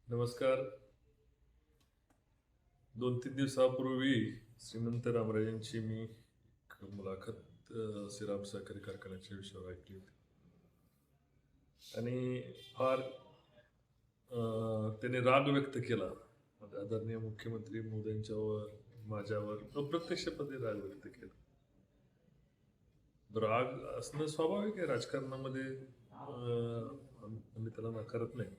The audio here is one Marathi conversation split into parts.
नमस्कार. 2-3 दिवसापूर्वी श्रीमंत रामराजेंची मी एक मुलाखत श्रीराम सहकारी कारखान्याच्या विषयावर ऐकली होती. आणि फार त्याने राग व्यक्त केला. माझे आदरणीय मुख्यमंत्री महोदयांच्यावर, माझ्यावर अप्रत्यक्षपणे राग व्यक्त केला. राग असणं स्वाभाविक आहे राजकारणामध्ये. आम्ही त्याला नाकारत नाही.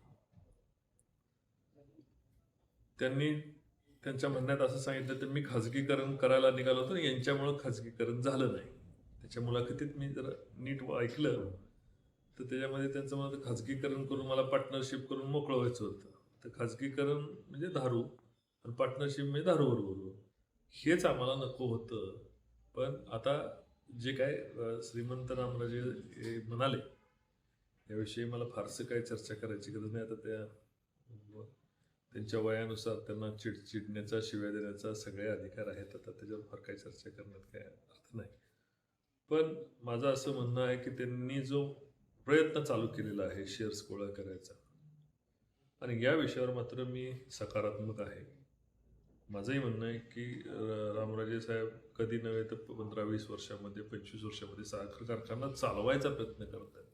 त्यांनी त्यांच्या म्हणण्यात असं सांगितलं, तर मी खाजगीकरण करायला निघालो होतो, यांच्यामुळं खाजगीकरण झालं नाही. त्याच्या मुलाखतीत मी जरा नीट ऐकलं तर त्याच्यामध्ये त्यांचं म्हणत खाजगीकरण करून मला पार्टनरशिप करून मोकळं व्हायचं होतं. तर खाजगीकरण म्हणजे दारू आणि पार्टनरशिप म्हणजे दारूबरोबर, हेच आम्हाला नको होतं. पण आता जे काय श्रीमंत रामराजे हे म्हणाले याविषयी मला फारसं काही चर्चा करायची गरज नाही. आता त्यांच्या वयानुसार त्यांना चिडण्याचा, शिव्या देण्याचा सगळे अधिकार आहेत. आता त्याच्यावर फार काही चर्चा करण्यात काही अर्थ नाही. पण माझं असं म्हणणं आहे की त्यांनी जो प्रयत्न चालू केलेला आहे शेअर्स गोळा करायचा, आणि या विषयावर मात्र मी सकारात्मक आहे. माझंही म्हणणं आहे की रामराजे साहेब कधी नव्हे तर 15-20 वर्षामध्ये, 25 वर्षामध्ये साखर कारखाना चालवायचा प्रयत्न करत आहेत.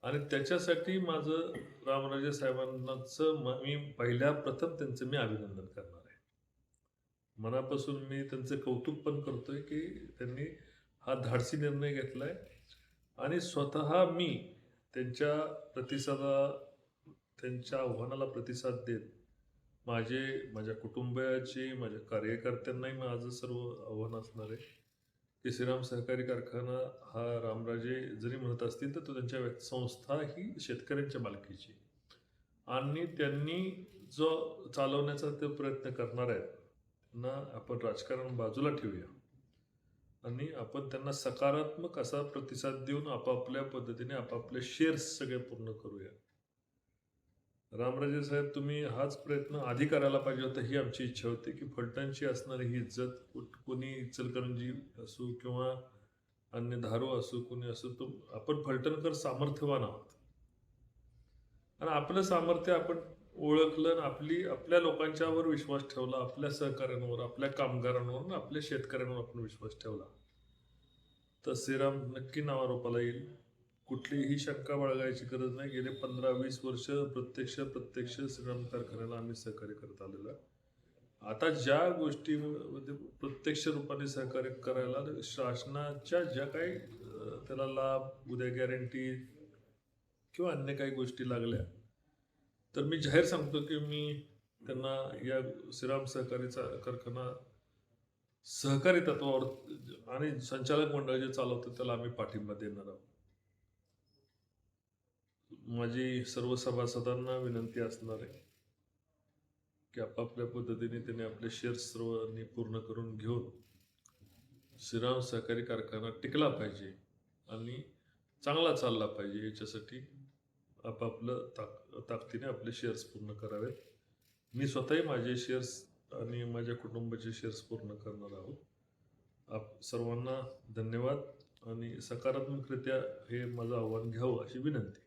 आणि त्याच्यासाठी माझं रामराजे साहेबांचं मी प्रथम त्यांचं मी अभिनंदन करणार आहे. मनापासून मी त्यांचं कौतुक पण करतोय की त्यांनी हा धाडसी निर्णय घेतलाय आणि स्वतः मी त्यांच्या आव्हानाला प्रतिसाद देत माझ्या कुटुंबियाची, माझ्या कार्यकर्त्यांनाही माझं सर्व आव्हान असणार आहे की श्रीराम सहकारी कारखाना हा रामराजे जरी म्हणत असतील तर तो त्यांच्या संस्था ही शेतकऱ्यांच्या मालकीची, आणि त्यांनी जो चालवण्याचा ते प्रयत्न करणार आहेत त्यांना आपण राजकारण बाजूला ठेवूया आणि आपण त्यांना सकारात्मक असा प्रतिसाद देऊन आपापल्या पद्धतीने आपापले शेअर्स सगळे पूर्ण करूया. रामराजे साहेब, तुम्ही हाच प्रयत्न आधी करायला पाहिजे होता, ही आमची इच्छा होती की फलटणची असणारी ही इज्जत, कोणी इचलकरंजी असो किंवा अन्य धारो असो, कोणी असो, आपण फलटणकर सामर्थ्यवान आहोत आणि आपलं सामर्थ्य आपण ओळखलं, आपल्या लोकांच्यावर विश्वास ठेवला, आपल्या सहकार्यांवर, आपल्या कामगारांवर, आपल्या शेतकऱ्यांवर आपण विश्वास ठेवला तर श्रीराम नक्की नावारूपाला येईल. कुठलीही शंका बाळगायची गरज नाही. गेले 15-20 वर्ष प्रत्यक्ष श्रीराम कारखान्याला आम्ही सहकार्य करत आलेलो आहे. आता ज्या गोष्टीमध्ये प्रत्यक्ष रूपाने सहकार्य करायला शासनाच्या ज्या काही त्याला लाभ, उद्या गॅरंटी किंवा अन्य काही गोष्टी लागल्या तर मी जाहीर सांगतो की मी त्यांना या श्रीराम सहकारीचा कारखाना सहकारी तत्वावर आणि संचालक मंडळ जे चालवतं त्याला आम्ही पाठिंबा देणार आहोत. माझी सर्व सभासदांना विनंती असणार आहे की आपापल्या पद्धतीने त्यांनी आपले शेअर्स सर्वांनी पूर्ण करून घेऊन श्रीराम सहकारी कारखाना टिकला पाहिजे आणि चांगला चालला पाहिजे, याच्यासाठी आपापलं ताकदीने आपले शेअर्स पूर्ण करावेत. मी स्वतःही माझे शेअर्स आणि माझ्या कुटुंबाचे शेअर्स पूर्ण करणार आहोत. सर्वांना धन्यवाद आणि सकारात्मकरित्या हे माझं आव्हान घ्यावं अशी विनंती.